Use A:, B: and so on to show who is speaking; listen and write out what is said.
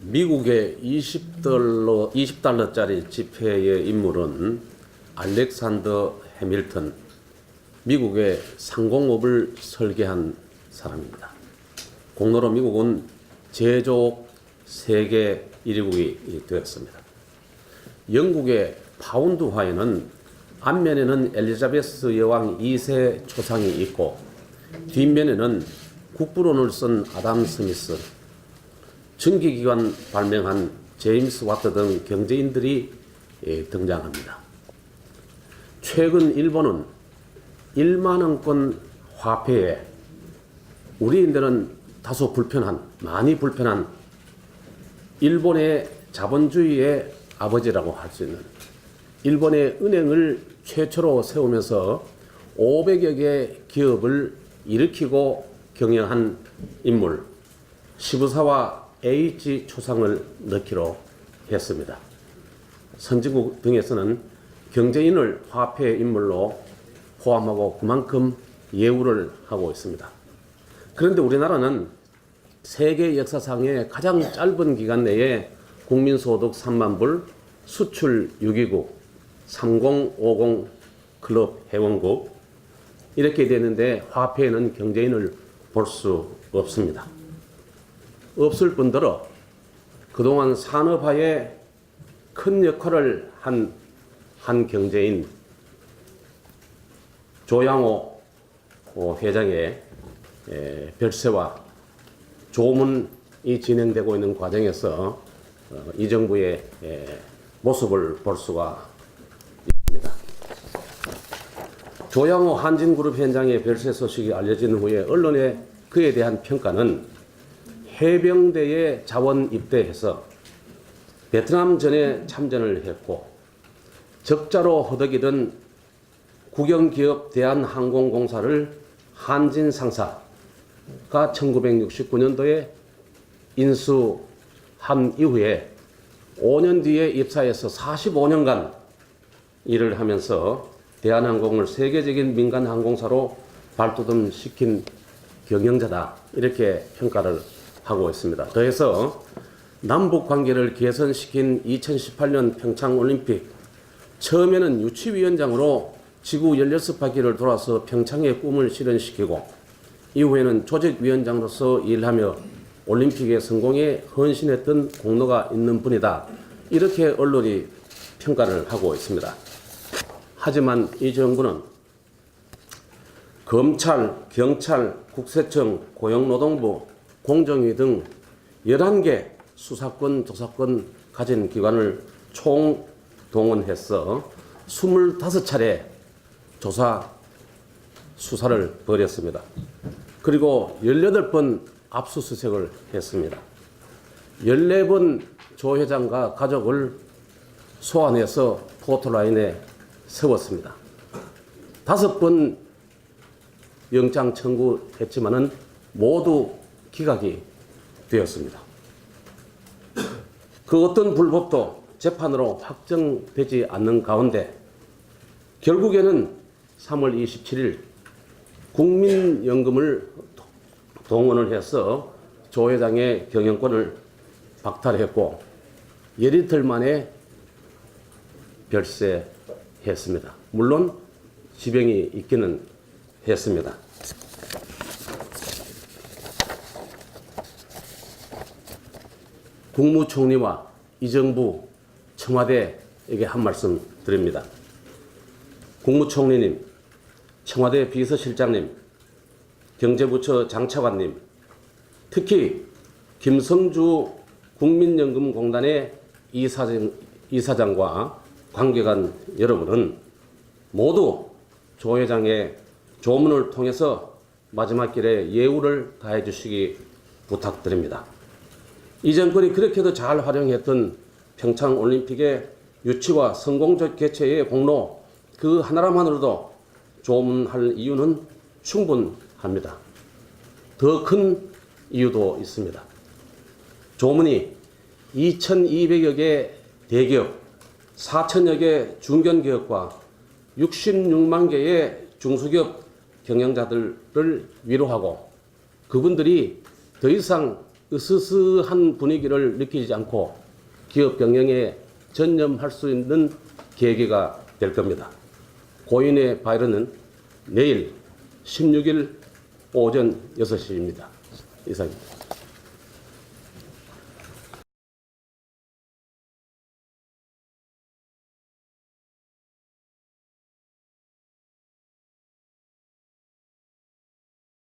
A: 미국의 20달러짜리 지폐의 인물은 알렉산더 해밀턴, 미국의 상공업을 설계한 사람입니다. 공로로 미국은 제조업 세계 1위국이 되었습니다. 영국의 파운드화에는 앞면에는 엘리자베스 여왕 2세 초상이 있고 뒷면에는 국부론을 쓴 아담 스미스, 전기기관 발명한 제임스 와트 등 경제인들이 등장합니다. 최근 일본은 1만원권 화폐에 우리인들은 다소 많이 불편한 일본의 자본주의의 아버지라고 할 수 있는 일본의 은행을 최초로 세우면서 500여 개 기업을 일으키고 경영한 인물 시부사와 H 초상을 넣기로 했습니다. 선진국 등에서는 경제인을 화폐 인물로 포함하고 그만큼 예우를 하고 있습니다. 그런데 우리나라는 세계 역사상의 가장 짧은 기간 내에 국민소득 3만 불, 수출 6위국, 3050 클럽 회원국 이렇게 되는데 화폐에는 경제인을 볼 수 없습니다. 없을 뿐더러 그동안 산업화에 큰 역할을 한 경제인 조양호 회장의 별세와 조문이 진행되고 있는 과정에서 이 정부의 모습을 볼 수가 있습니다. 조양호 한진그룹 현장의 별세 소식이 알려진 후에 언론에 그에 대한 평가는 해병대에 자원 입대해서 베트남전에 참전을 했고 적자로 허덕이던 국영기업 대한항공공사를 한진 상사가 1969년도에 인수한 이후에 5년 뒤에 입사해서 45년간 일을 하면서 대한항공을 세계적인 민간 항공사로 발돋움시킨 경영자다 이렇게 평가를 하고 있습니다. 더해서 남북 관계를 개선시킨 2018년 평창올림픽 처음에는 유치위원장으로 지구 16바퀴를 돌아서 평창의 꿈을 실현시키고 이후에는 조직위원장으로서 일하며 올림픽의 성공에 헌신했던 공로가 있는 분이다. 이렇게 언론이 평가를 하고 있습니다. 하지만 이 정부는 검찰, 경찰, 국세청, 고용노동부, 공정위 등 11개 수사권, 조사권 가진 기관을 총 동원해서 25차례 수사를 벌였습니다. 그리고 18번 압수수색을 했습니다. 14번 조 회장과 가족을 소환해서 포토라인에 세웠습니다. 5번 영장 청구했지만은 모두 기각이 되었습니다. 그 어떤 불법도 재판으로 확정되지 않는 가운데 결국에는 3월 27일 국민연금을 동원을 해서 조 회장의 경영권을 박탈했고 열이틀 만에 별세했습니다. 물론 지병이 있기는 했습니다. 국무총리와 이 정부 청와대에게 한 말씀 드립니다. 국무총리님, 청와대 비서실장님, 경제부처 장차관님, 특히 김성주 국민연금공단의 이사장과 관계관 여러분은 모두 조 회장의 조문을 통해서 마지막 길에 예우를 다해 주시기 부탁드립니다. 이 정권이 그렇게도 잘 활용했던 평창올림픽의 유치와 성공적 개최의 공로 그 하나만으로도 조문할 이유는 충분합니다. 더 큰 이유도 있습니다. 조문이 2,200여 개 대기업, 4,000여 개 중견기업과 66만 개의 중소기업 경영자들을 위로하고 그분들이 더 이상 으스스한 분위기를 느끼지 않고 기업 경영에 전념할 수 있는 계기가 될 겁니다. 고인의 발언은 내일 16일 오전 6시입니다. 이상입니다.